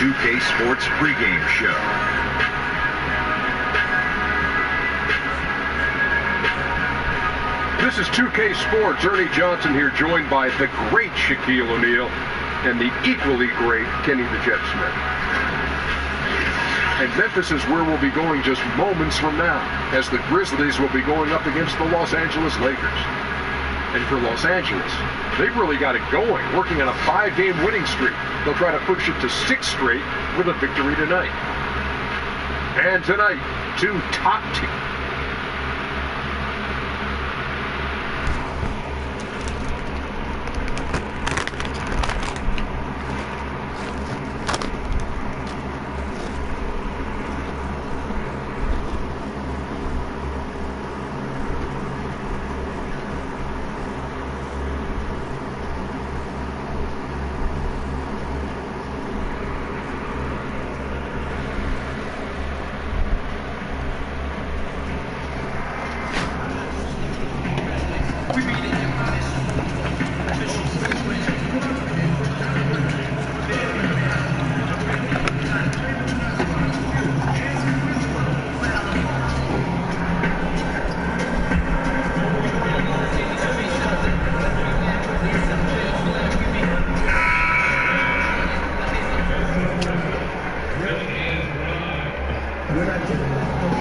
2K Sports pregame show. This is 2K Sports. Ernie Johnson here, joined by the great Shaquille O'Neal and the equally great Kenny the Jet Smith. And Memphis is where we'll be going just moments from now, as the Grizzlies will be going up against the Los Angeles Lakers. And for Los Angeles, they've really got it going, working on a 5-game winning streak. They'll try to push it to 6 straight with a victory tonight. And tonight, 2 top teams.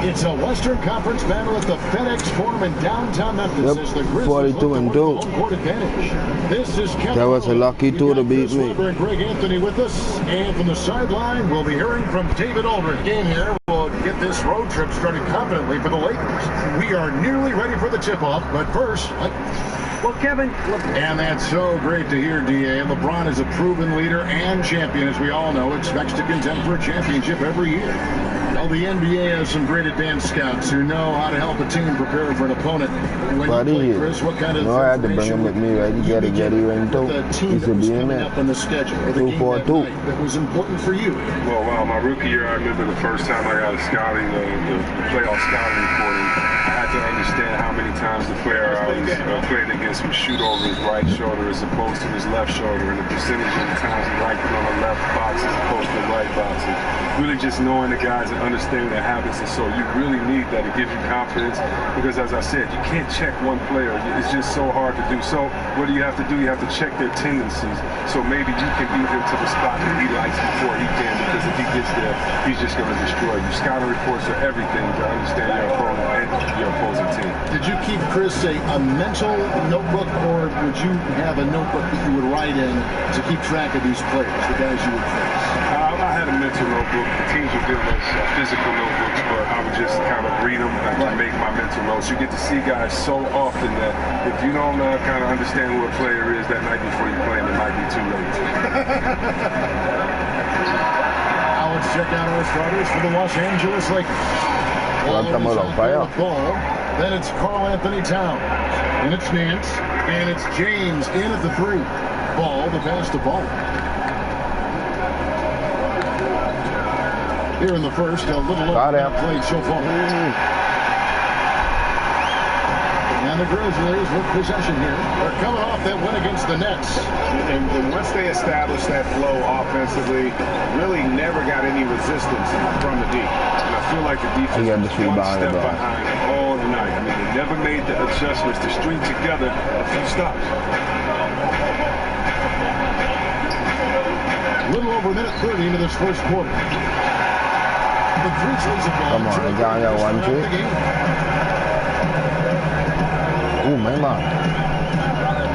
It's a Western Conference battle at the FedEx Forum in downtown Memphis. As the Grizzlies 42-2. home court advantage. This is Kevin. That was a lucky two to beat me. And Greg Anthony with us, and from the sideline, we'll be hearing from David Aldridge. In here, we'll get this road trip started confidently for the Lakers. We are nearly ready for the tip-off, but first, well, Kevin, and that's so great to hear, D.A. LeBron is a proven leader and champion, as we all know, expects to contend for a championship every year. Well, the NBA has some great advanced scouts who know how to help a team prepare for an opponent. When you play, Chris, what kind of I had to bring him with me, right? You got to get here in 2. He should be in there. Up on the schedule, 2-4-2. That was important for you. Well, my rookie year, I remember the first time I got a scouting, the playoff scouting reporting. I had to understand how many times the player I was playing against would shoot over his right shoulder as opposed to his left shoulder, and the percentage of the times he liked it on the left box as opposed to the right box. And really just knowing the guys and understanding their habits, and so you really need that to give you confidence, because as I said, you can't check one player. It's just so hard to do. So what do you have to do? You have to check their tendencies. So maybe you can beat him to the spot that he likes before he can, because if he gets there, he's just going to destroy you. Scouting reports are everything to understand your opponent and your opposing team. Did you keep, Chris, a mental notebook, or would you have a notebook that you would write in to keep track of these players, the guys you would face? I had a mental notebook. The teams would give us physical notebooks, but I would just kind of read them and make my mental notes. You get to see guys so often that if you don't kind of understand who a player is that night before you play him, it might be too late. Now let's check out our starters for the Los Angeles Lakers. Ball. Then it's Karl Anthony Towns, and it's Nance, and it's James in at the 3. Ball, the pass to Ball. Here in the first, a little played so far. And the Grizzlies with possession here. They're coming off that win against the Nets. And once they established that flow offensively, really never got any resistance from the D. And I feel like the defense was one step behind all night. I mean, they never made the adjustments to string together a few stops. A little over a minute 30 into this first quarter. The Grizzlies have gone. Come on, I got that one too. Oh, my man.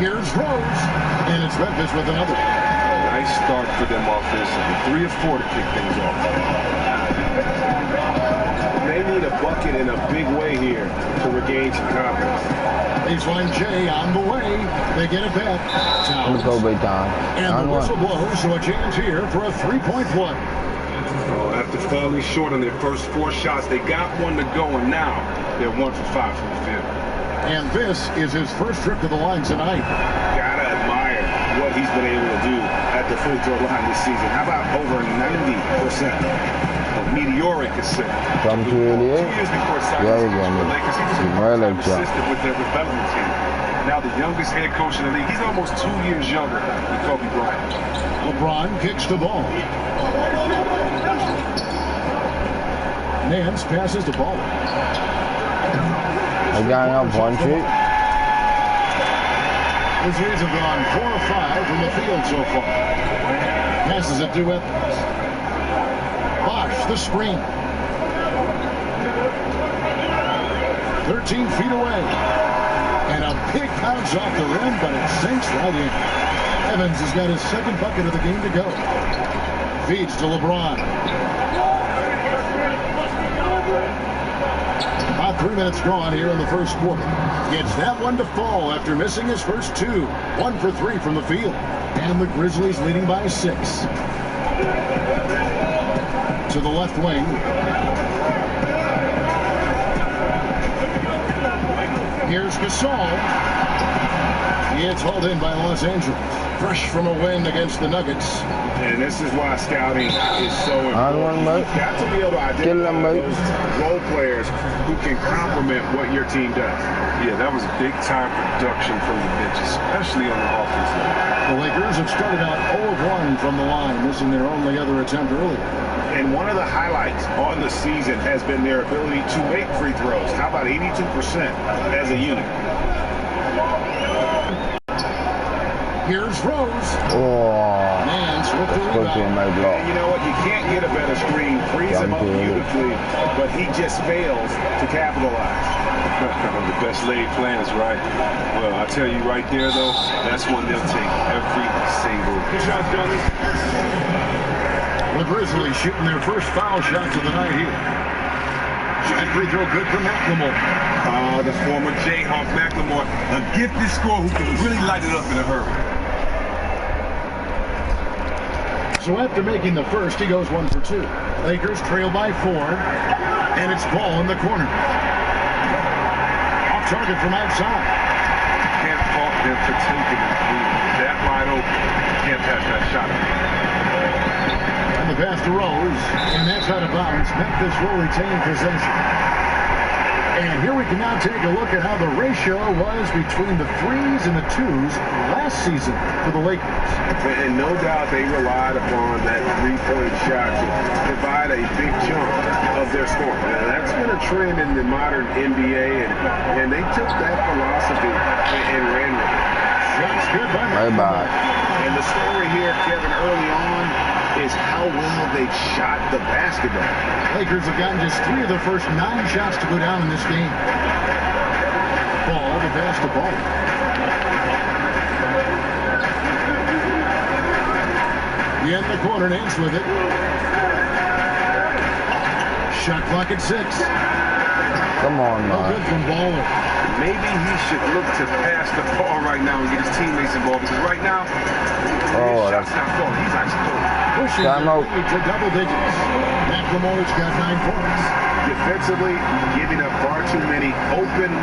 Here's Rose, and it's Memphis with another. Nice start for them offensively. 3 of 4 to kick things off. They need a bucket in a big way here to regain some confidence. Baseline J on the way. They get it back. Let's go, big time. And the whistle blows, so a chance here for a 3-point play. After falling short on their first 4 shots, they got one to go, and now they're 1 for 5 from the field. And this is his first trip to the line tonight. Gotta admire what he's been able to do at the free throw line this season. How about over 90%? A meteoric ascent. From 288? Yeah, Yeah, the Lakers, he was consistent with their development team. now the youngest head coach in the league. He's almost 2 years younger than Kobe Bryant. LeBron kicks the ball. Nance passes the ball. I got up one trick. The Wizards have gone 4 of 5 from the field so far. Passes it to Evans. Bosh, the screen. 13 feet away. And a big bounce off the rim, but it sinks right in. Evans has got his second bucket of the game to go. Feeds to LeBron. About 3 minutes gone here in the first quarter. Gets that one to fall after missing his first two. 1 for 3 from the field. And the Grizzlies leading by 6. To the left wing. Here's Gasol. It's hauled in by Los Angeles. Fresh from a win against the Nuggets. And this is why scouting is so important. You've got to be able to identify those role players who can complement what your team does. Yeah, that was big-time production from the bench, especially on the offensive line. The Lakers have started out 0 of 1 from the line, missing their only other attempt earlier. And one of the highlights on the season has been their ability to make free throws. How about 82% as a unit? Here's Rose. Oh, Nance with the rebound. And you know what? You can't get a better screen. Frees him up beautifully, but he just fails to capitalize. The best laid plans, right? Well, I tell you right there, though, that's one they'll take every single time. The Grizzlies shooting their first foul shots of the night here. That free throw good for McLemore. The former Jayhawk McLemore, a gifted scorer who can really light it up in a hurry. So after making the first, he goes 1 for 2. Lakers trail by 4, and it's ball in the corner. Off target from outside. Can't fault them for taking it. That wide open. Can't pass that shot. And the pass to Rose, and that's out of bounds. Memphis will retain possession. And here we can now take a look at how the ratio was between the 3s and the 2s last season for the Lakers. And no doubt they relied upon that three-point shot to provide a big chunk of their score. Now, that's been a trend in the modern NBA, and they took that philosophy and ran with it. Shots good by Bye-bye. And the story here, Kevin, early on, is how well they shot the basketball. Lakers have gotten just 3 of the first 9 shots to go down in this game. Ball to pass the ball. In the corner, Nance with it. Shot clock at 6. Come on, No man. good from Baller. Maybe he should look to pass the ball right now and get his teammates involved, because right now, his shot's not falling. He's actually falling. Pushing Time out. to double digits. McLemore's got 9 points. Defensively, giving up far too many open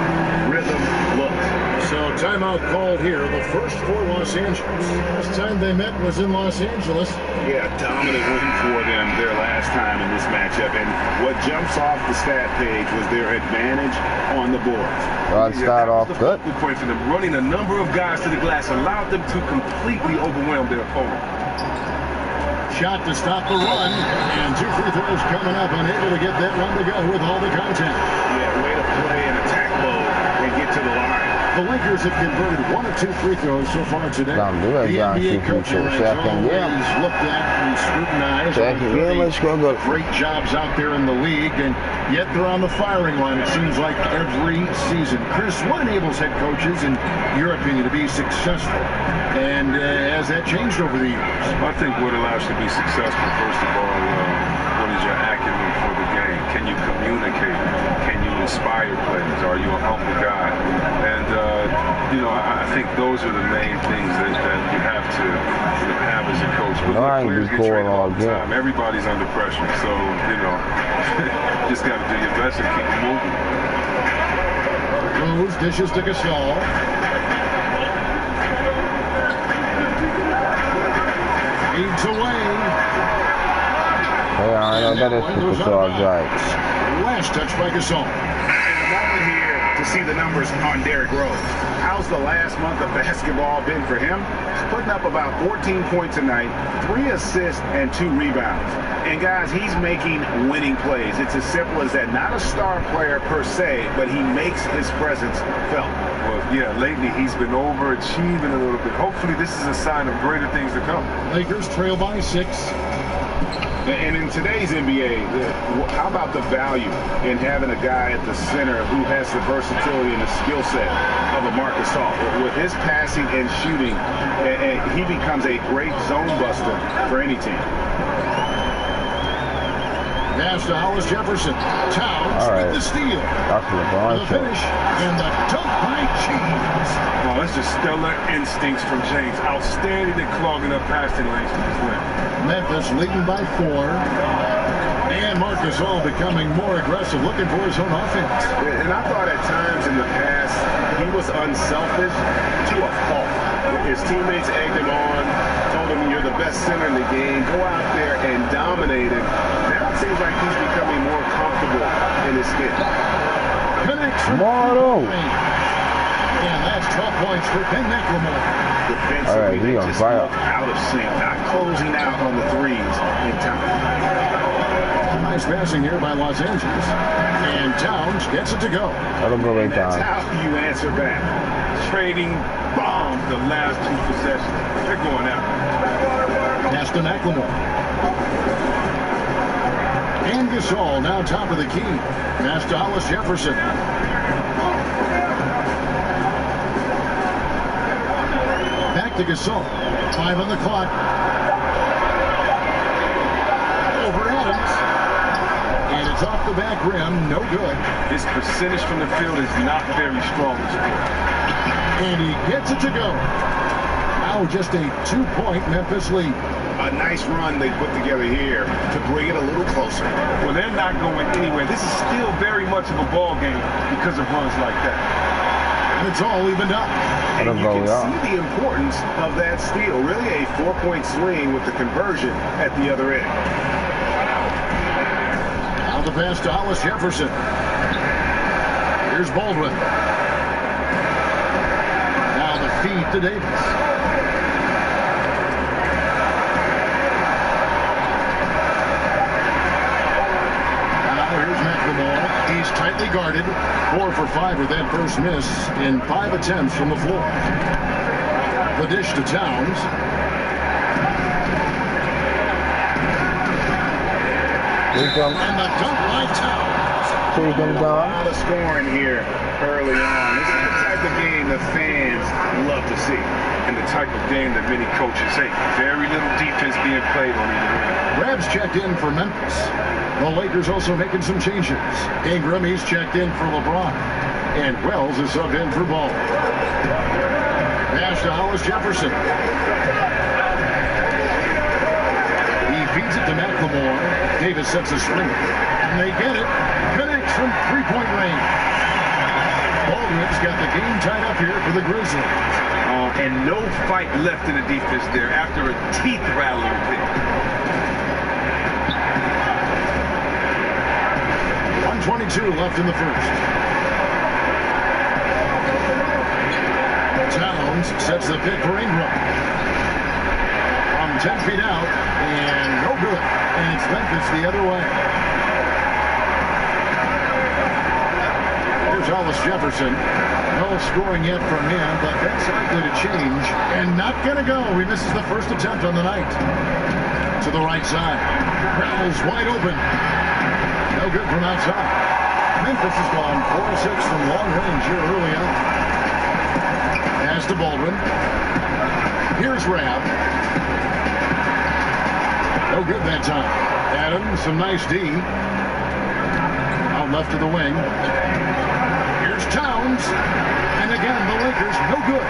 rhythm looks. So timeout called here. The first for Los Angeles. Last time they met was in Los Angeles. Yeah, dominant win for them their last time in this matchup. And what jumps off the stat page was their advantage on the boards. Well, start off good. The point for them, running a number of guys to the glass allowed them to completely overwhelm their opponent. Shot to stop the run, and 2 free throws coming up, unable to get that one to go with all the contact. Yeah, way to play in attack mode and get to the line. The Lakers have converted 1 of 2 free throws so far today. Don't do it, The John. NBA coaching ranks always looked at and scrutinized. Great jobs out there in the league, and yet they're on the firing line, it seems like, every season. Chris, what enables head coaches, in your opinion, to be successful? And has that changed over the years? I think what allows you to be successful, first of all, what is your acumen for the game? Can you communicate? Can you inspire players? Are you a humble guy? And, I think those are the main things that you have to have as a coach. But players get trained all the time. Everybody's under pressure. So, just got to do your best and keep it moving. Rose dishes to Gasol. Leads away. Yeah, I know that is Gasol, right? Last touch by Gasol. And the moment here to to see the numbers on Derrick Rose. How's the last month of basketball been for him? He's putting up about 14 points a night, 3 assists, and 2 rebounds. And guys, he's making winning plays. It's as simple as that. Not a star player per se, but he makes his presence felt. Well, yeah, lately he's been overachieving a little bit. Hopefully this is a sign of greater things to come. Lakers trail by 6. And in today's NBA, how about the value in having a guy at the center who has the versatility and the skill set of a Marc Gasol? With his passing and shooting, he becomes a great zone buster for any team. Pass to Hollis Jefferson. Towns with the steal. That's LeBron the finish. And the dunk by James. Oh, that's just stellar instincts from James. Outstanding at clogging up passing lanes to his left. Memphis leading by 4. And Marc Gasol becoming more aggressive, looking for his own offense. And I thought at times in the past, he was unselfish to a fault. His teammates egged him on, told him you're the best center in the game, go out there and dominate it. Now it seems like he's becoming more comfortable in his skin. Connects from and that's 12 points for Ben McLemore. Defensively, they just look out of sync, not closing out on the threes in time. Nice passing here by Los Angeles. And Towns gets it to go. That's how you answer back. Trading bombs the last 2 possessions. They're going out. Pass to McLemore. And Gasol now top of the key. Pass to Hollis Jefferson. Back to Gasol. 5 on the clock. Over Adams. And it's off the back rim. No good. His percentage from the field is not very strong. And he gets it to go. Now just a 2-point Memphis lead. A nice run they put together here to bring it a little closer. Well, they're not going anywhere. This is still very much of a ball game because of runs like that. And it's all evened up. And you can see the importance of that steal. Really a 4-point swing with the conversion at the other end. Now the pass to Hollis Jefferson. Here's Baldwin. Now the feed to Davis. He's tightly guarded. 4 for 5 with that first miss in 5 attempts from the floor. The dish to Towns. And the dunk by Towns. A lot of scoring here early on. This is the type of game the fans love to see. And the type of game that many coaches hate. Very little defense being played on either end. Grabs checked in for Memphis. The Lakers also making some changes. Ingram, he's checked in for LeBron. And Wells is subbed in for Ball. Pass to Hollis Jefferson. He feeds it to McLemore. Davis sets a screen. And they get it. Connects from 3-point range. Baldwin's got the game tied up here for the Grizzlies. And no fight left in the defense there after a teeth-rattling pick. 1:22 left in the first. Towns sets the pick for Ingram. From 10 feet out, and no good. And it's Memphis the other way. Here's Hollis Jefferson. No scoring yet from him, but that's likely to change. And not going to go. He misses the first attempt on the night. To the right side. Rattles wide open. No good from outside. Memphis has gone 4-6 from long range here early on. Pass to Baldwin. Here's Rab. No good that time. Adams, some nice D. Out left of the wing. Here's Towns. And again, the Lakers, no good.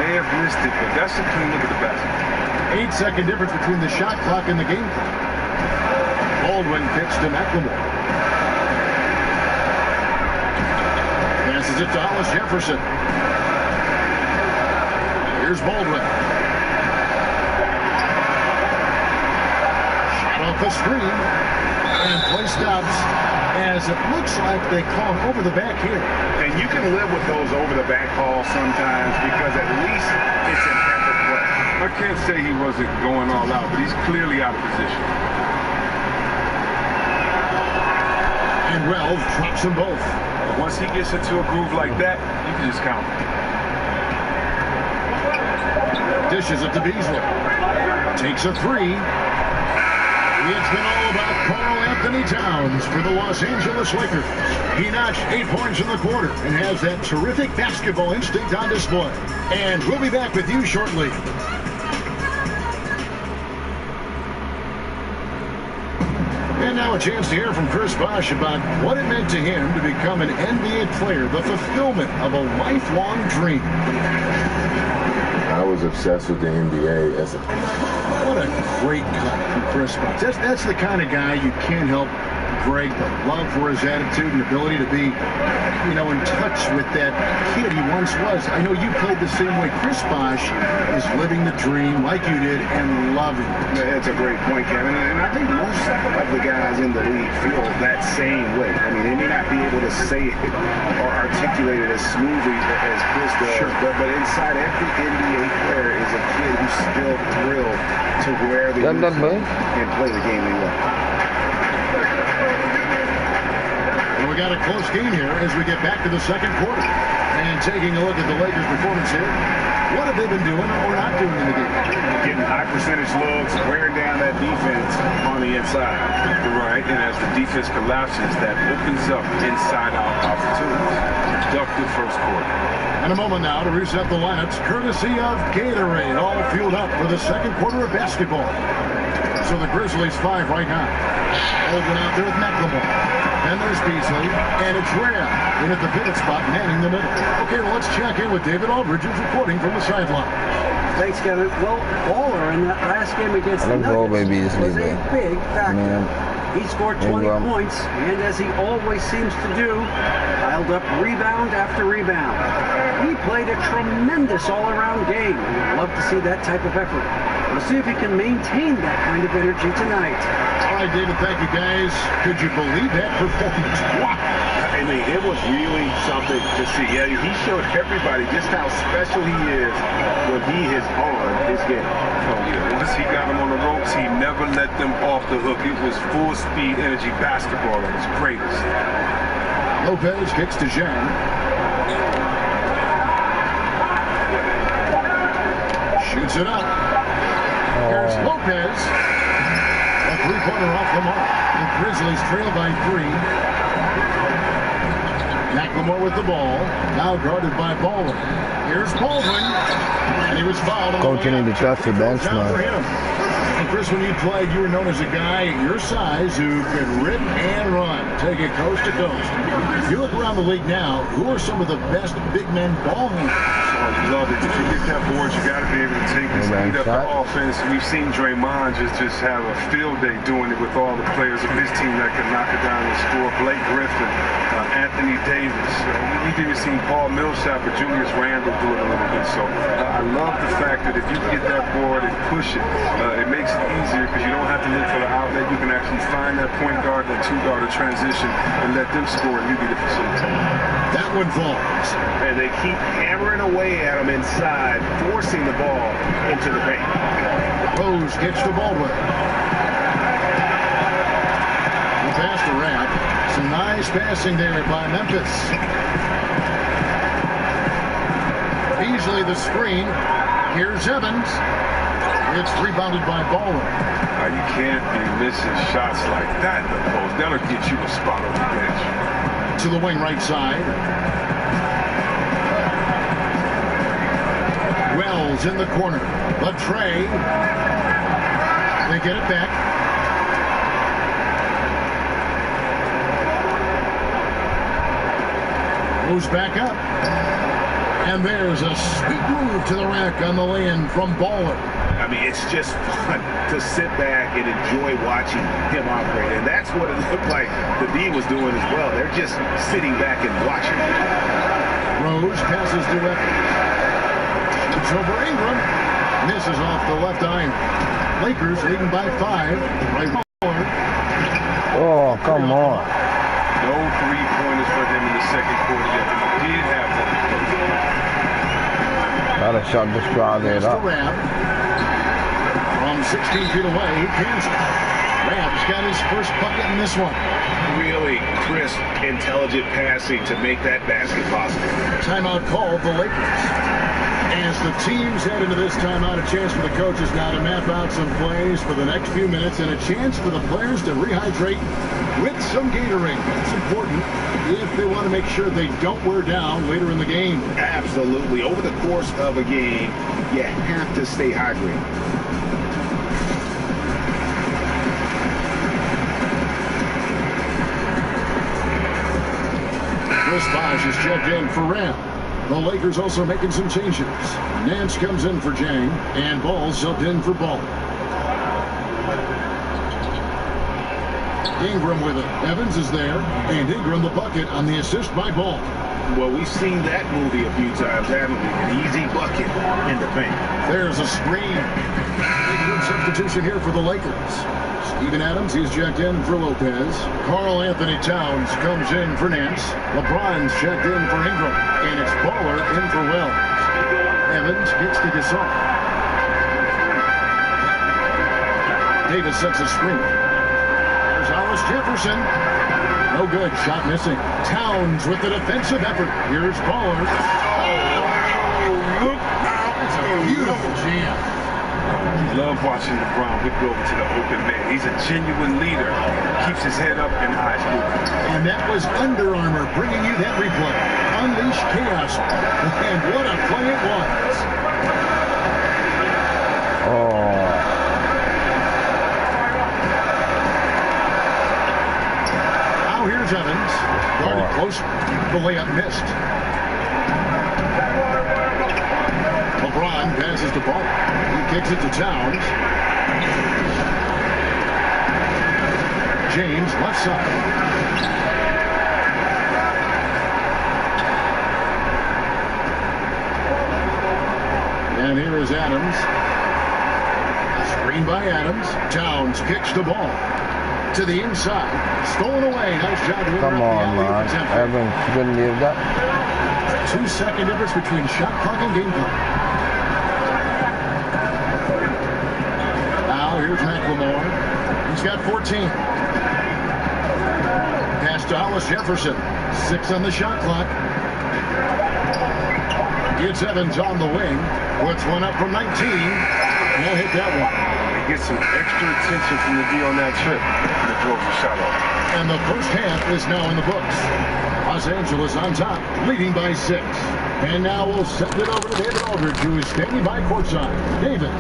May have missed it, but that's a clean look at the basket. 8-second difference between the shot clock and the game clock. Baldwin kicks to McLemore. Passes it to Hollis Jefferson. Here's Baldwin. Shot off the screen. And play stops. as it looks like they call him over the back here. And you can live with those over-the-back calls sometimes because at least it's an effort play. I can't say he wasn't going all out, but he's clearly out of position. And Wells drops them both. Once he gets into a groove like that, you can just count. Dishes it to Beasley. Takes a three. It's been all about Karl Anthony Towns for the Los Angeles Lakers. He notched 8 points in the quarter and has that terrific basketball instinct on display. And we'll be back with you shortly. And now a chance to hear from Chris Bosh about what it meant to him to become an NBA player, the fulfillment of a lifelong dream. I was obsessed with the NBA as a... What a great cut from Chris Bosh. That's the kind of guy you can't help Greg, but love for his attitude and ability to be, in touch with that kid he once was. I know you played the same way. Chris Bosh is living the dream like you did and loving it. That's a great point, Kevin. And I think most of the guys in the league feel that same way. I mean, they may not be able to say it or articulate it as smoothly as Chris does, sure. but inside every NBA player is a kid who's still thrilled to wear the uniform and play the game they love. And we got a close game here as we get back to the second quarter. And taking a look at the Lakers' performance here, what have they been doing or not doing in the game? Getting high percentage looks, wearing down that defense on the inside. Right, and as the defense collapses, that opens up inside-out opportunities. Productive first quarter. And a moment now to reset the lineups, courtesy of Gatorade, all fueled up for the second quarter of basketball. So the Grizzlies 5 right now. Oldman out there with McLemore. And there's Beasley, and it's Rhea in at the pivot spot, manning the middle. Okay, well, let's check in with David Aldridge, who's reporting from the sideline. Thanks, Kevin. Well, Baller in that last game against the Nuggets was a big factor. He scored 20 points, and as he always seems to do, piled up rebound after rebound. He played a tremendous all-around game, and I'd love to see that type of effort. We'll see if he can maintain that kind of energy tonight. All right, David, thank you, guys. Could you believe that performance? Wow. I mean, it was really something to see. Yeah, he showed everybody just how special he is when he is on his game. Oh, yeah. Once he got him on the ropes, he never let them off the hook. It was full-speed energy basketball at its greatest. Lopez kicks to Zhang. Shoots it up. Here's Lopez. A three-pointer off the mark. The Grizzlies trail by 3. McLemore with the ball. Now guarded by Baldwin. Here's Baldwin. And he was fouled. Coach, you need to trust your bench now. And Chris, when you played, you were known as a guy your size who could rip and run, take it coast to coast. You look around the league now, who are some of the best big men ball handlers? Oh, you love it. If you get that board, you got to be able to take the speed up the offense. We've seen Draymond just have a field day doing it with all the players of his team that can knock it down and score. Blake Griffin, Anthony Davis. We've even seen Paul Millsap or Julius Randle do it a little bit. So I love the fact that if you get that board and push it, it makes it easier because you don't have to look for the outlet. You can actually find that point guard, that two-guard transition, and let them score, and you be the facilitator. That one falls. And they keep hammering away at him inside, forcing the ball into the paint. Rose gets to Baldwin. The pass to Rapp. Some nice passing there by Memphis. Beasley the screen. Here's Evans. It's rebounded by Baldwin. You can't be missing shots like that in the post. That'll get you a spot on the bench. To the wing right side. Wells in the corner. Latrey. They get it back. Moves back up. And there's a sweet move to the rack on the lay-in from Baller. I mean, it's just fun to sit back and enjoy watching him operate. And that's what it looked like the D was doing as well. They're just sitting back and watching. Rose passes to Evans. It's over Ingram. Misses off the left iron. Lakers leading by 5. Right forward. Oh, come on. the second quarter yet, but he did have one. Gotta shut this crowd There's up. the Rab. From 16 feet away, he cans it. Rab's got his first bucket in this one. Really crisp, intelligent passing to make that basket possible. Timeout called the Lakers. As the teams head into this timeout, a chance for the coaches now to map out some plays for the next few minutes and a chance for the players to rehydrate with some Gatorade. That's important if they want to make sure they don't wear down later in the game. Absolutely. Over the course of a game, you have to stay hydrated. Chris Bosh is checked in for Ram. The Lakers also making some changes. Nance comes in for Jang, and Ball subbed in for Ball. Ingram with it. Evans is there, and Ingram the bucket on the assist by Ball. Well, we've seen that movie a few times, haven't we? An easy bucket in the paint. There's a screen. A good substitution here for the Lakers. Steven Adams, he's checked in for Lopez. Karl Anthony Towns comes in for Nance. LeBron's checked in for Ingram. And it's Baller in for Wells. Evans gets to Gasol. Davis sets a screen. There's Hollis Jefferson. No good. Shot missing. Towns with the defensive effort. Here's Baller. Look out. It's a beautiful jam. Love watching LeBron whip over to the open man. He's a genuine leader. Keeps his head up and eyes moving. And that was Under Armour bringing you that replay. Unleash chaos. And what a play it was. Oh. Now here's Evans. Guarded close. The layup missed. LeBron passes the ball. He kicks it to Towns. James left side. And here is Adams. Screen by Adams. Towns kicks the ball to the inside. Stolen away. Nice job. Come on, man. Evans couldn't leave that. 2-second difference between shot clock and game clock. Now here's McLemore. He's got 14. Pass to Hollis Jefferson. 6 on the shot clock. It's Evans on the wing. Puts one up from 19. He'll hit that one. He gets some extra attention from the D on that trip. And it throws the shot off. And the first half is now in the books. Los Angeles on top, leading by 6. And now we'll send it over to David Aldridge, who is standing by courtside. David.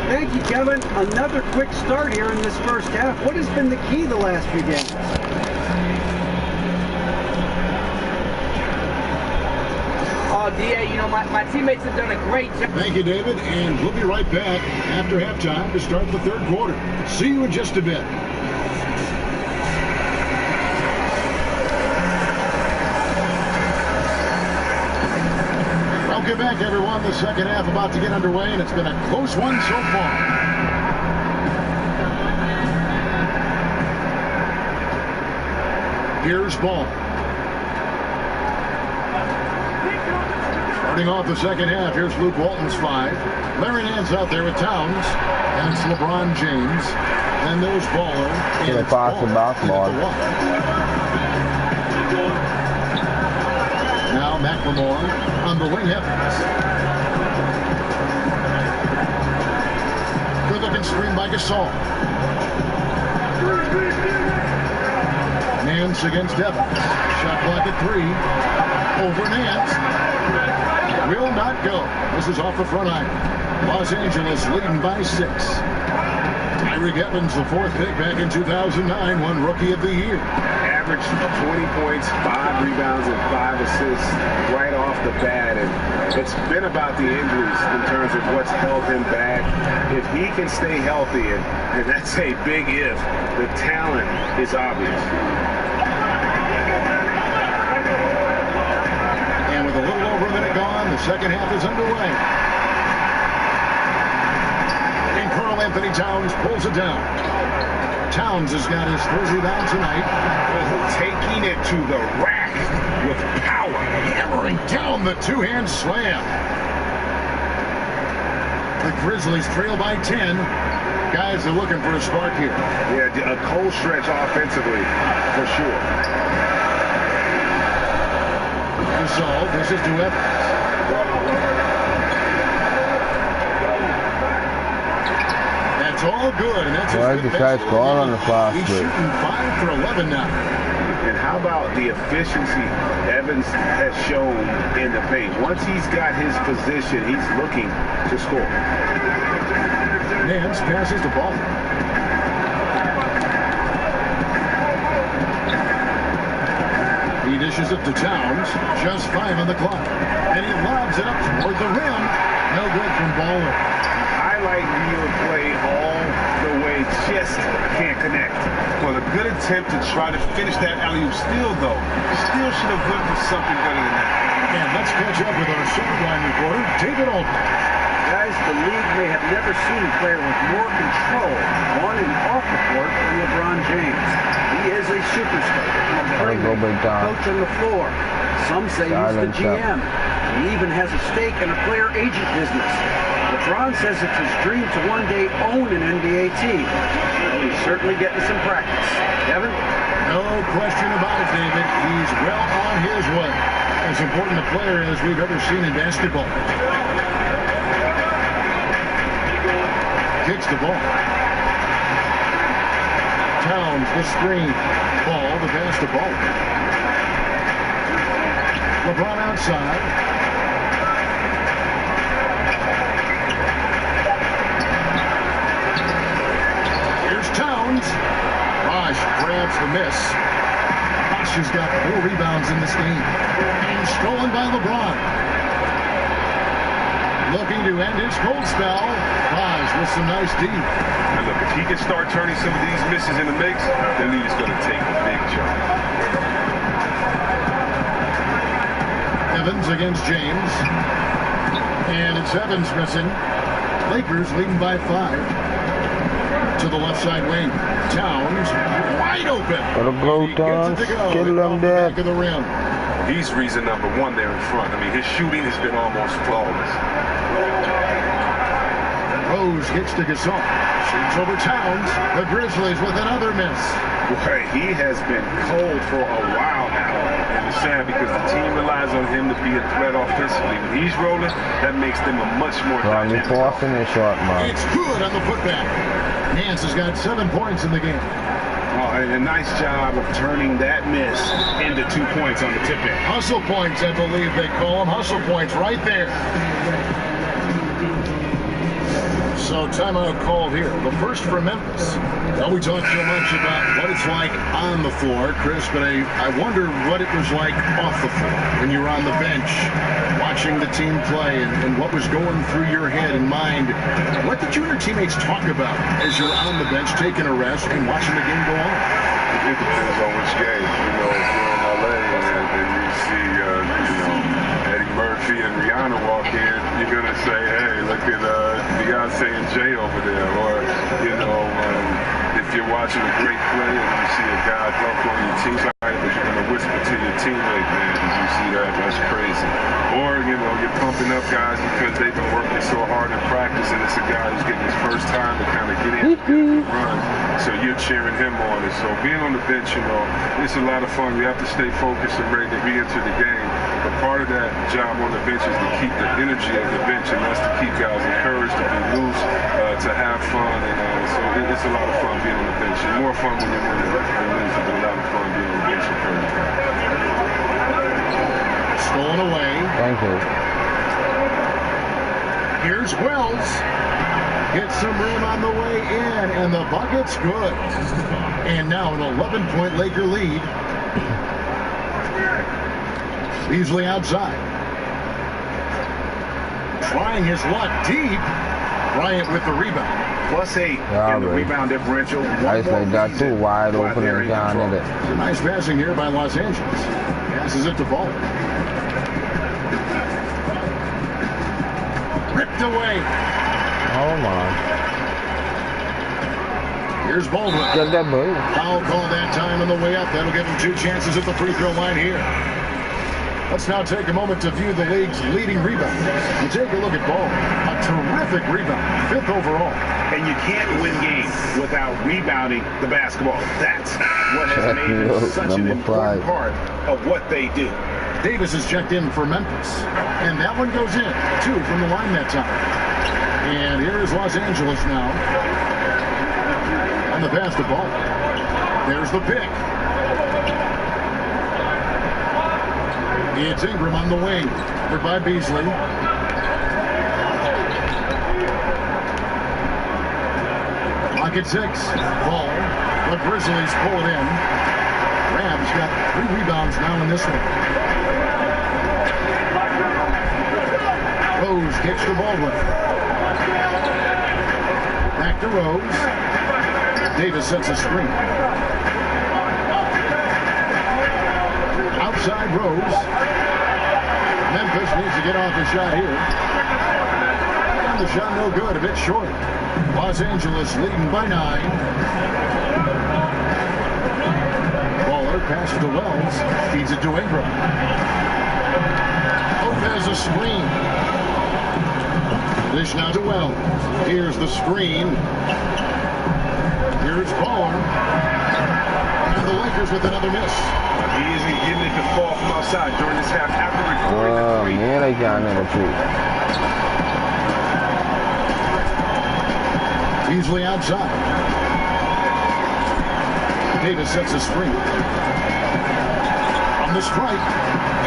Thank you, Kevin. Another quick start here in this first half. What has been the key the last few games? Oh, DA, you know, my teammates have done a great job. Thank you, David. And we'll be right back after halftime to start the third quarter. See you in just a bit. Welcome back, everyone. The second half about to get underway, and it's been a close one so far. Here's Ball. Starting off the second half, here's Luke Walton's 5. Larry Nance out there with Towns, and it's LeBron James. Then there's Baller. And it's pass the basketball. Now McLemore on the wing. Evans. Good looking screen by Gasol. Nance against Evans. Shot clock at 3. Over Nance. Will not go. This is off the front iron. Los Angeles leading by 6. Tyreek Evans, the 4th pick back in 2009, won Rookie of the Year. Averaged 20 points, 5 rebounds, and 5 assists right off the bat. And it's been about the injuries in terms of what's held him back. If he can stay healthy, and that's a big if, the talent is obvious. And with a little over a minute gone, the second half is underway. And Karl Anthony Towns pulls it down. Towns has got his first rebound tonight. Taking it to the rack with power. Hammering down the two-hand slam. The Grizzlies trail by 10. Guys are looking for a spark here. Yeah, a cold stretch offensively, for sure. Gasol, this is to Evans. That's all good, and that's Why is the guy's call on the fast He's break? shooting 5 for 11 now. And how about the efficiency Evans has shown in the paint? Once he's got his position, he's looking to score. Nance passes the ball. He dishes it to Towns. Just 5 on the clock. And he lobs it up toward the rim. No good from Baller. Highlight reel play all the way, just can't connect. Well, a good attempt to try to finish that alley-oop steal, though. Still should have went for something better than that. And let's catch up with our sideline reporter, David Altman. Guys, the league may have never seen a player with more control on and off the court than LeBron James. He is a superstar, a playmaker, coach on the floor. Some say he's the GM. He even has a stake in a player agent business. LeBron says it's his dream to one day own an NBA team. He's certainly getting some practice. Kevin? No question about it, David. He's well on his way. As important a player as we've ever seen in basketball. Kicks the ball. Towns, the screen. Ball, the pass to ball. LeBron outside. Here's Towns. Bosh grabs the miss. Bosh has got 4 rebounds in this game. And stolen by LeBron. Looking to end his cold spell. Bosh with some nice D. And look, if he can start turning some of these misses in the mix, the lead is going to take a big jump. Evans against James. And it's Evans missing. Lakers leading by 5. To the left side wing. Towns wide open. Gotta go, Towns. Get him there. Back of the rim. He's reason number 1 there in front. I mean, his shooting has been almost flawless. Rose gets to Gasol. Shoots over Towns. The Grizzlies with another miss. Boy, he has been cold for a while now. And it's sad because the team relies on him to be a threat offensively. When he's rolling, that makes them a much more dynamic. Forcing it short, man. It's good on the putback. Nance has got 7 points in the game. Oh, and a nice job of turning that miss into 2 points on the tip in. Hustle points, I believe they call them. Hustle points right there. So timeout called here. The first for Memphis. Well, we talked so much about what it's like on the floor, Chris, but I wonder what it was like off the floor when you were on the bench watching the team play and what was going through your head and mind. What did you and your teammates talk about as you're on the bench taking a rest and watching the game go on? It depends on which game. You know, if you're in LA and you see, Eddie Murphy and Rihanna walk in, you're going to say, hey, look at Beyonce and Jay over there. Or, if you're watching a great play and you see a guy dunk on your team, but you're going to whisper to your teammate, man, did you see that? That's crazy. Or, you're pumping up guys because they've been working so hard in practice and it's a guy who's getting his first time to kind of get in and run. So you're cheering him on. And so being on the bench, it's a lot of fun. You have to stay focused and ready to re-enter the game. But part of that job on the bench is to keep the energy of the bench, and that's to keep guys encouraged, to be loose, to have fun. And so it's a lot of fun being on the bench. It's more fun when you're winning than losing, but a lot of fun being on the bench encouraged. Stolen away. Thank you. Here's Wells. Gets some room on the way in, and the bucket's good. And now an 11-point Laker lead. Beasley outside. Trying his luck deep. Bryant with the rebound. +8 in the rebound differential. Nice like that too, wide open and down in it. Nice passing here by Los Angeles. Passes it to Ball. Ripped away. Oh my. Here's Baldwin. Get that boy. Foul call that time on the way up. That'll give him 2 chances at the free throw line here. Let's now take a moment to view the league's leading rebound. You take a look at Ball. A terrific rebound, 5th overall. And you can't win games without rebounding the basketball. That's what has made him such an important part of what they do. Davis is checked in for Memphis. And that one goes in. 2 from the line that time. And here is Los Angeles now. And the pass to Ball. There's the pick. It's Ingram on the wing. Covered by Beasley. Clock at 6. Ball. The Grizzlies pull it in. Rab's got 3 rebounds now in this one. Rose kicks to Baldwin. Back to Rose. Davis sets a screen. Outside Rose. Memphis needs to get off the shot here. And the shot no good, a bit short. Los Angeles leading by 9. Baller passes to Wells. Feeds it to Ingram. Lopez a screen. Dish now to Wells. Here's the screen. Here's Baller. And the Lakers with another miss. He isn't getting it to fall from outside during this half after recording the 3. Man, I got another 3. Beasley outside. Davis sets a screen. On the strike.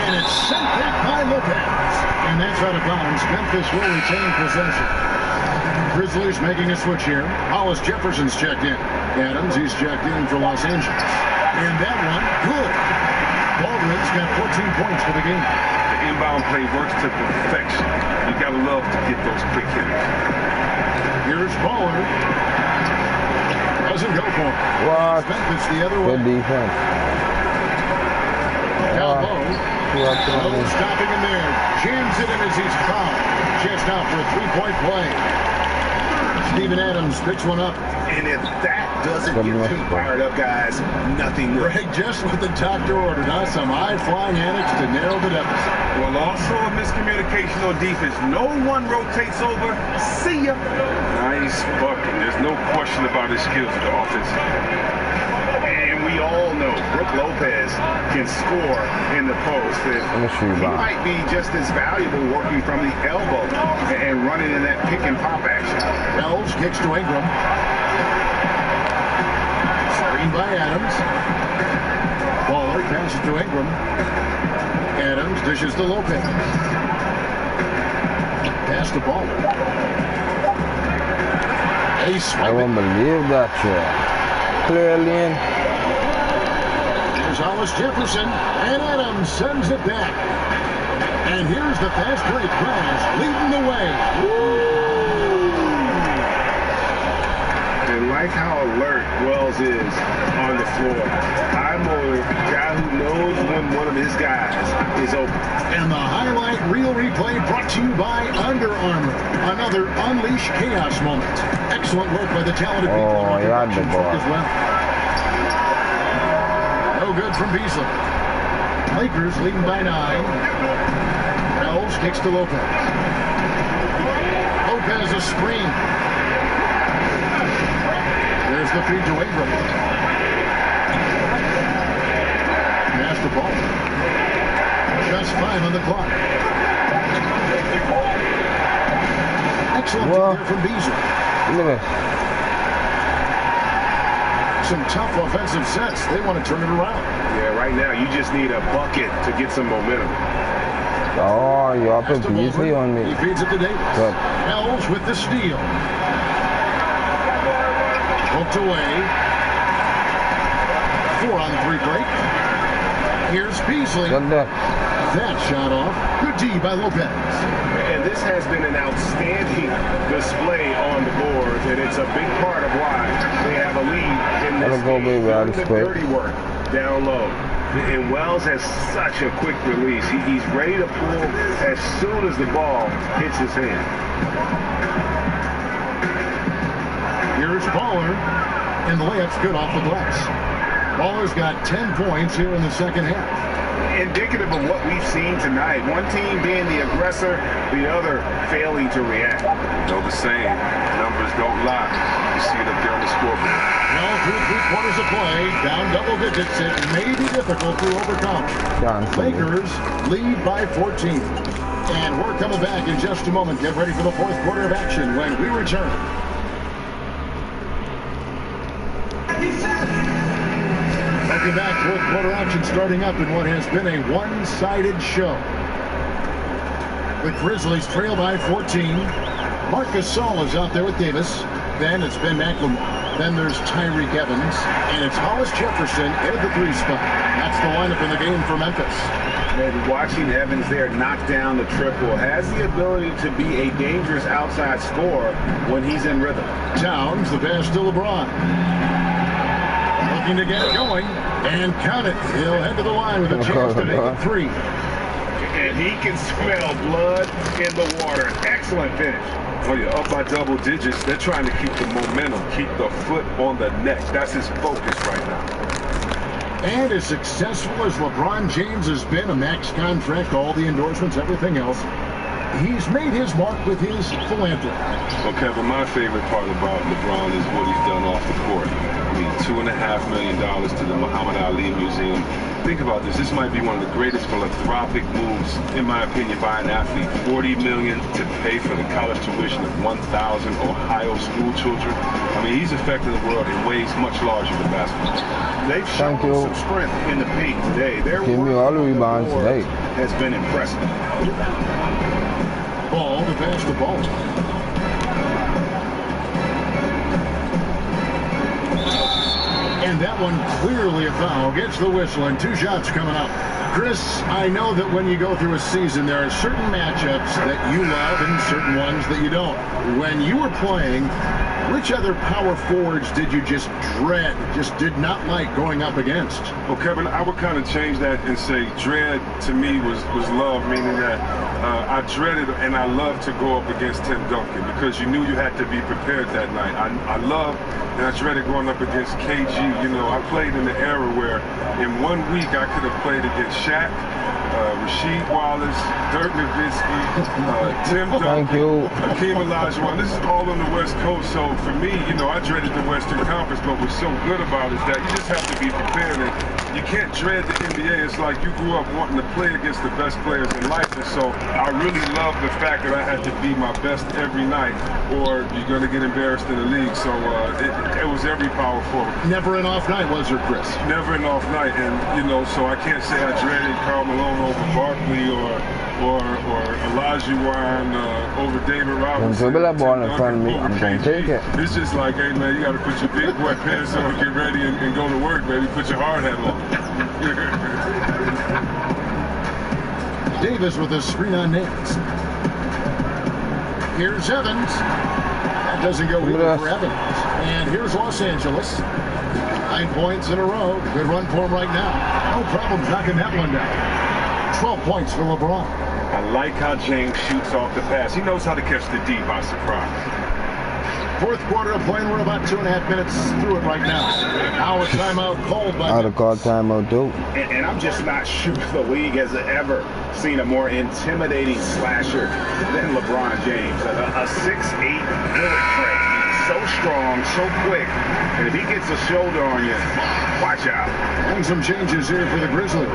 And it's sent back by Lopez. And that's out of bounds. Memphis will retain possession. Grizzlies making a switch here. Hollis Jefferson's checked in. Adams, he's checked in for Los Angeles. And that one, good. Baldwin's got 14 points for the game. The inbound play works to perfection. You gotta love to get those quick hitters. Here's Baller. Doesn't go for it. What? Memphis the other way. Good defense. Calvo. Stopping him there. Jams it in as he's fouled. Chest out for a 3-point play. Steven Adams picks one up. And if that doesn't get you fired up, guys, nothing will. Greg, just what the doctor ordered, huh? Some high-flying antics to narrow the deficit. Well, also a miscommunication on defense. No one rotates over. See ya. Nice bucket. There's no question about his skills at the offense. And we all know Brook Lopez can score in the post. And he might be just as valuable working from the elbow and running in that pick and pop action. Wells kicks to Ingram. Screen by Adams. Baller passes to Ingram. Adams dishes to Lopez. Pass to Baller. I won't believe that shot. Clearly in. Here's Hollis Jefferson, and Adams sends it back. And here's the fast break pass, leading the way. And like how alert Wells is on the floor. I'm a guy who knows when one of his guys is open. And the highlight reel replay brought to you by Under Armour. Another Unleash Chaos moment. Excellent work by the talented people as well. No good from Beasley. Lakers leading by 9. Wells kicks to Lopez. Lopez a screen. There's the feed to Ingram. Pass the ball. Just 5 on the clock. Excellent there from Beasley. Look at some tough offensive sets. They want to turn it around. Yeah, right now you just need a bucket to get some momentum. Oh, you have to Beasley on me. He feeds it to Davis. Wells with the steal. Hooked away. 4-on-3 break. Here's Beasley. That shot off. Good D by Lopez. And this has been an outstanding display on the board, and it's a big part of why they have a lead in this game. The dirty work down low. And Wells has such a quick release. He's ready to pull as soon as the ball hits his hand. Here's Baller. And the layup's good off the glass. Baller's got 10 points here in the second half. Indicative of what we've seen tonight. One team being the aggressor, the other failing to react. You know the saying, numbers don't lie. You see it up there on the scoreboard. Well, through 3/4 of play, down double digits, it may be difficult to overcome. Lakers lead by 14. And we're coming back in just a moment. Get ready for the fourth quarter of action when we return. Welcome back. Fourth quarter action starting up in what has been a one-sided show. The Grizzlies trail by 14. Marc Gasol is out there with Davis. Then it's Ben McLemore. Then there's Tyreke Evans. And it's Hollis Jefferson at the 3 spot. That's the lineup in the game for Memphis. And watching Evans there knock down the triple has the ability to be a dangerous outside scorer when he's in rhythm. Towns, the pass to LeBron. Looking to get going, and count it. He'll head to the line with a chance to make it 3. And he can smell blood in the water. Excellent finish. Oh, you're up by double digits. They're trying to keep the momentum, keep the foot on the neck. That's his focus right now. And as successful as LeBron James has been, a max contract, all the endorsements, everything else, he's made his mark with his philanthropy. Well, Kevin, my favorite part about LeBron is what he's done off the court. I mean, $2.5 million to the Muhammad Ali Museum. Think about this. This might be one of the greatest philanthropic moves, in my opinion, by an athlete. $40 million to pay for the college tuition of 1,000 Ohio school children. I mean, he's affecting the world in ways much larger than basketball. They've shown some strength in the paint today. Their Give me all the rebounds today. Has been impressive. Ball to pass the ball. And that one clearly a foul. Gets the whistle and 2 shots coming up. Chris, I know that when you go through a season, there are certain matchups that you love and certain ones that you don't. When you were playing, which other power forwards did you just dread, just did not like going up against? Well, Kevin, I would kind of change that and say dread to me was love, meaning that I dreaded and I loved to go up against Tim Duncan because you knew you had to be prepared that night. I loved and I dreaded going up against KG. You know, I played in the era where in 1 week I could have played against Shaq, Rasheed Wallace, Dirk Nowitzki, Tim Duncan, Hakeem Olajuwon. This is all on the West Coast, so for me, you know, I dreaded the Western Conference, but what's so good about it is that you just have to be prepared, and you can't dread the NBA. It's like you grew up wanting to play against the best players in life, and so I really love the fact that I had to be my best every night, or you're going to get embarrassed in the league. So it was every power forward. Never an off night, was there, Chris? Never an off night, and you know, so I can't say I dreaded Karl Malone over Barkley or Olajuwon over David Robinson. I'm going to take it. It's just like, hey man, you got to put your big boy pants on, get ready, and go to work, baby. Put your hard hat on. Davis with a screen on Nance. Here's Evans. That doesn't go either for Evans. And here's Los Angeles. 9 points in a row. Good run for him right now. No problems knocking that one down. 12 points for LeBron. I like how James shoots off the pass. He knows how to catch the D by surprise. Fourth quarter of play, we're about 2.5 minutes through it right now. Our timeout called by... I'd have called timeout too. And I'm just not sure the league has ever seen a more intimidating slasher than LeBron James. A 6'8" bullet train. So strong, so quick. And if he gets a shoulder on you, watch out. And some changes here for the Grizzlies.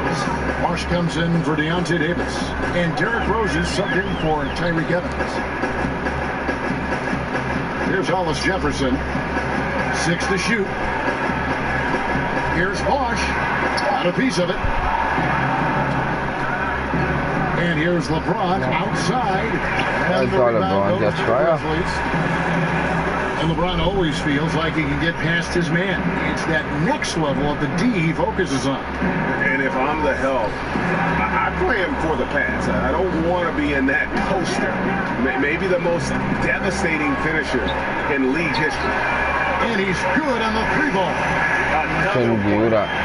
Marsh comes in for Deontay Davis. And Derrick Rose is subbed in for Tyreke Evans. Here's Hollis Jefferson. 6 to shoot. Here's Bosch. Got a piece of it. And here's LeBron outside. And the rebound goes to the Grizzlies. And LeBron always feels like he can get past his man. It's that next level of the D he focuses on. And if I'm the help, I play him for the pass. I don't want to be in that poster. Maybe the most devastating finisher in league history. And he's good on the 3 ball.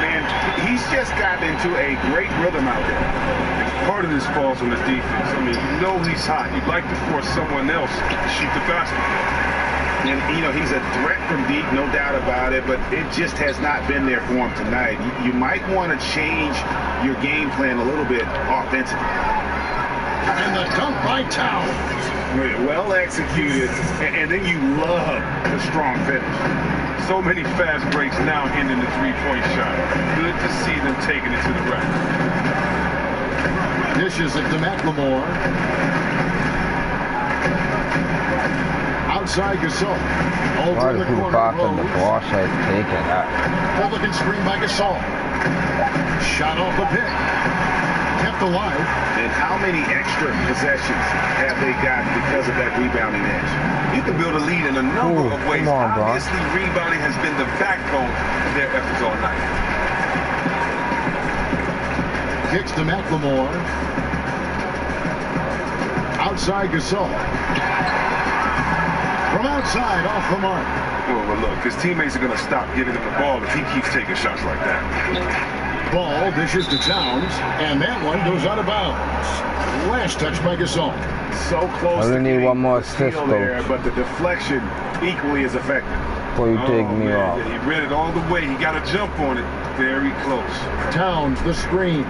Man, he's just gotten into a great rhythm out there. Part of this falls on the defense. I mean, you know he's hot. You'd like to force someone else to shoot the basketball. And, you know, he's a threat from deep, no doubt about it, but it just has not been there for him tonight. You might want to change your game plan a little bit offensively. And the dunk by Towns. Well executed, and then you love the strong finish. So many fast breaks now ending the three-point shot. Good to see them taking it to the rack. Dishes it to McLemore. Outside Gasol. Over in the corner. Republican screen by Gasol. Shot off the pick. Kept alive. And how many extra possessions have they gotten because of that rebounding edge? You can build a lead in a number of ways. Obviously, rebounding has been the backbone of their efforts all night. Kicks to McLemore. Outside Gasol. From outside, off the mark. Well, look, his teammates are going to stop giving him the ball if he keeps taking shots like that. Ball dishes to Towns, and that one goes out of bounds. Last touch by Gasol. So close. I really need one more assist, there, but the deflection equally as effective. Before you take me off. Yeah, he read it all the way. He got a jump on it. Very close. Towns, the screen.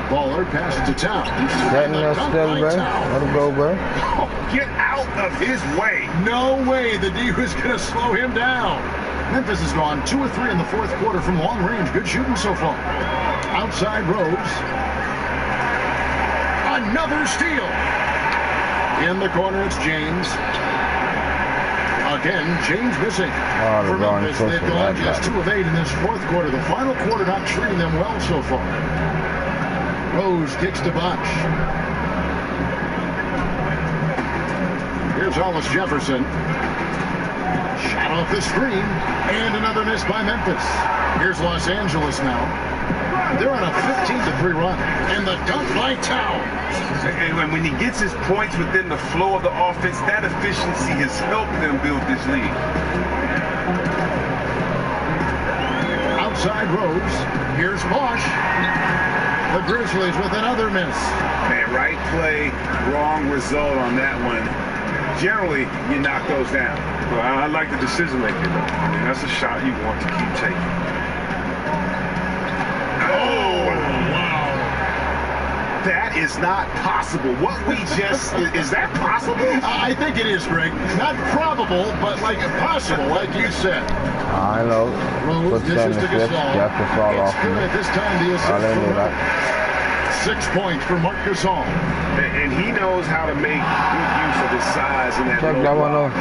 Baller passes to Towns. Getting us still, bro. Let it go, bro. Oh, get out of his way. No way the D was going to slow him down. Memphis has gone 2 of 3 in the fourth quarter from long range. Good shooting so far. Outside Rose. Another steal. In the corner, it's James. Again, James missing. For Memphis, they've gone just 2 of 8 in this fourth quarter. The final quarter not treating them well so far. Rose kicks to Bosch. Here's Hollis Jefferson. Shot off the screen. And another miss by Memphis. Here's Los Angeles now. They're on a 15-3 run. And the dunk by Towns. And when he gets his points within the flow of the offense, that efficiency has helped them build this lead. Outside Rose. Here's Bosch. The Grizzlies with another miss. Man, right play, wrong result on that one. Generally, you knock those down. Well, I like the decision making, though. I mean, that's a shot you want to keep taking. Oh, wow. That is not possible. What we just, is that possible? I think it is, Greg. Not probable, but like possible, like you said. I know. Rose dishes to Gasol. It's good at this time, the assist. 6 points for Marc Gasol. And he knows how to make good use of his size in that low block.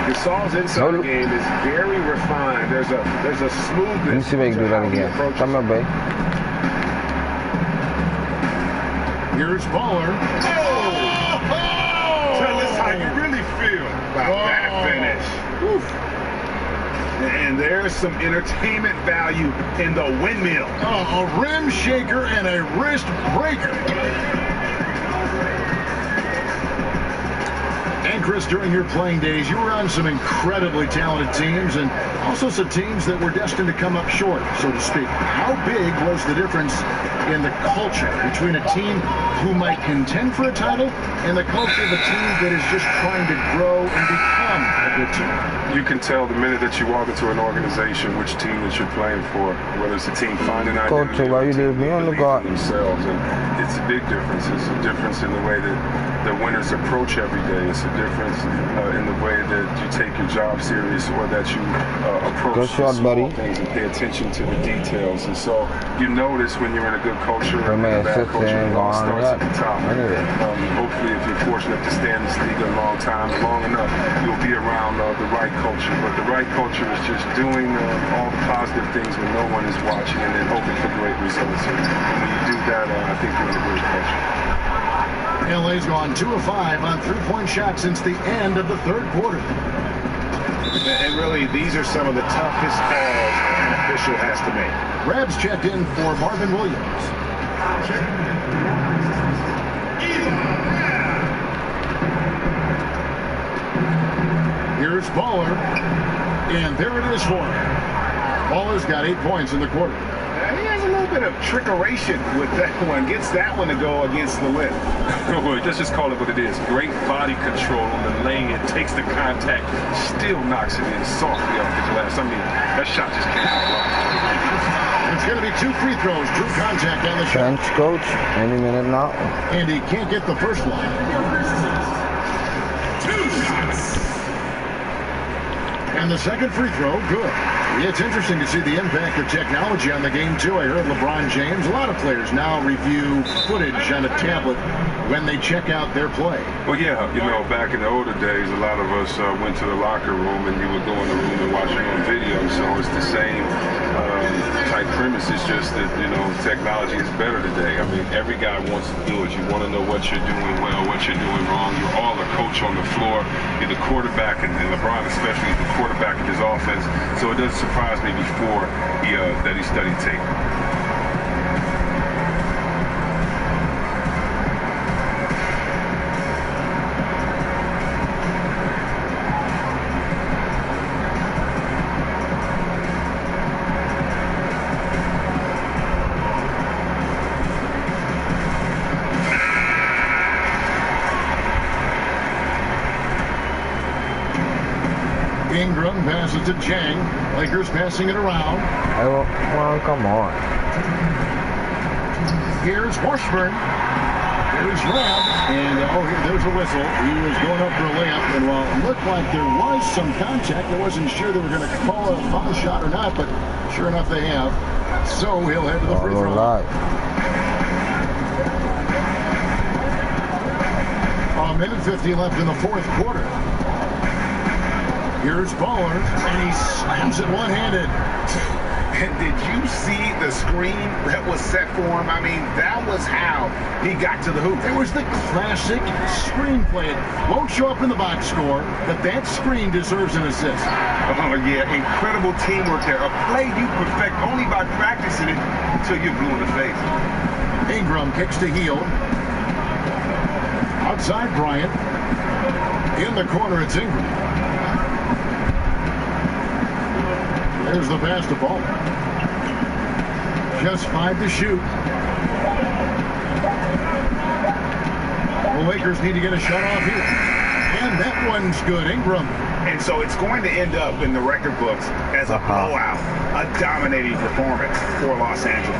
Gasol's inside game is very refined. There's a smoothness. Let me see if I can do that again. Come on, babe. Here's Baller. Tell us how you really feel about that finish. Oof. And there's some entertainment value in the windmill. Oh, a rim shaker and a wrist breaker. And Chris, during your playing days, you were on some incredibly talented teams and also some teams that were destined to come up short, so to speak. How big was the difference in the culture between a team who might contend for a title and the culture of a team that is just trying to grow and become a good team? You can tell the minute that you walk into an organization which team that you're playing for, whether it's a team finding identity why you leave me on the guard themselves, and it's a big difference. It's a difference in the way that the winners approach every day. It's a difference in the way that you take your job serious, or that you approach small things and pay attention to the details. And so you notice when you're in a good culture and a bad culture, it all starts at the top. Hopefully, if you're fortunate to stay in this league a long time, long enough, you'll be around the right culture. But the right culture is just doing all the positive things when no one is watching, and then hoping for great results. And when you do that, I think you're in a great culture. LA's gone 2 of 5 on three-point shots since the end of the third quarter. And really, these are some of the toughest calls an official has to make. Rabs checked in for Marvin Williams. Here's Baller, and there it is for him. Baller's got 8 points in the quarter. He has a little little bit of trickeration with that one. Gets that one to go against the lip. Let's just call it what it is. Great body control on the lane. It takes the contact, still knocks it in softly off the glass. I mean, that shot just came out wrong. It's going to be 2 free throws. True contact on the shot. Trench coach, any minute now. And he can't get the first one. 2 shots. And the second free throw, good. It's interesting to see the impact of technology on the game, too. I heard LeBron James. A lot of players now review footage on a tablet when they check out their play. Well, yeah, you know, back in the older days, a lot of us went to the locker room and you would go in the room and watch it on video. So it's the same type premise. It's just that, you know, technology is better today. I mean, every guy wants to do it. You want to know what you're doing well, what you're doing wrong. You're all a coach on the floor. You're the quarterback, and LeBron especially is the quarterback of his offense. So it doesn't surprise me before that he studied tape. Ingram passes to Chang. Lakers passing it around. Well, come on. Here's Washburn. Here's Rab. And, there's a whistle. He was going up for a layup. And while it looked like there was some contact, I wasn't sure they were going to call a foul shot or not, but sure enough they have. So he'll head to the free throw line. A minute 50 left in the fourth quarter. Here's Baller, and he slams it one-handed. And did you see the screen that was set for him? I mean, that was how he got to the hoop. It was the classic screenplay. It won't show up in the box score, but that screen deserves an assist. Oh, yeah, incredible teamwork there. A play you perfect only by practicing it until you're blue in the face. Ingram kicks to heel. Outside Bryant. In the corner, it's Ingram. There's the pass to Ball. Just 5 to shoot. The Lakers need to get a shot off here. And that one's good. Ingram. And so it's going to end up in the record books as a blowout, a dominating performance for Los Angeles.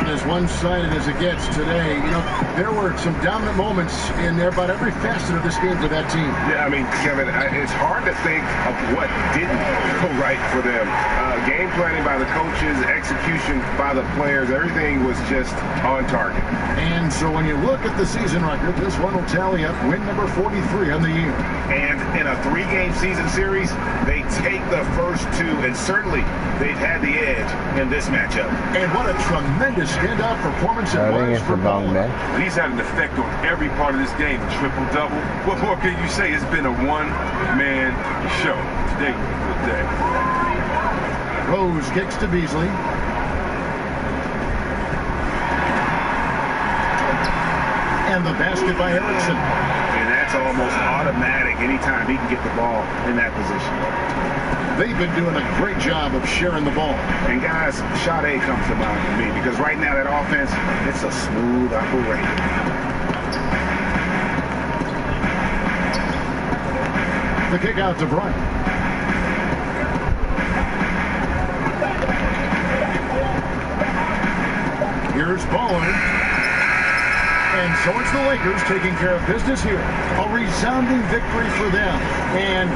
As one-sided as it gets today, you know, there were some dominant moments in there about every facet of this game for that team. Yeah, I mean, Kevin, it's hard to think of what didn't go right for them. Game planning by the coaches, execution by the players, everything was just on target. And so when you look at the season record, this one will tally up win number 43 on the year. And in a 3-game season series, they take the first 2, and certainly they've had the edge in this matchup. And what a tremendous standout performance it was for Bowman. He's had an effect on every part of this game. Triple-double. What more can you say? It's been a one-man show. Today was a good day. Rose kicks to Beasley. And the basket by Erickson. And that's almost automatic anytime he can get the ball in that position. They've been doing a great job of sharing the ball. And guys, shot A comes to mind for me because right now that offense, it's a smooth operation. The kick out to Bryant. Here's Ballard. And so it's the Lakers taking care of business here. A resounding victory for them. And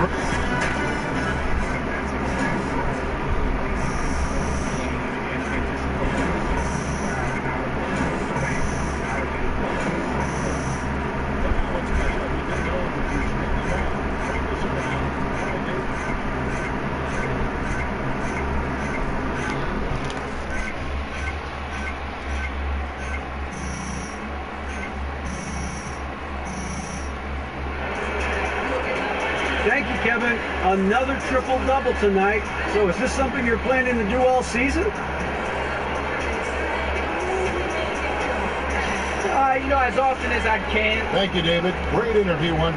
Thank you, Kevin. Another triple-double tonight. So is this something you're planning to do all season? You know, as often as I can. thank you, David. Great interview one.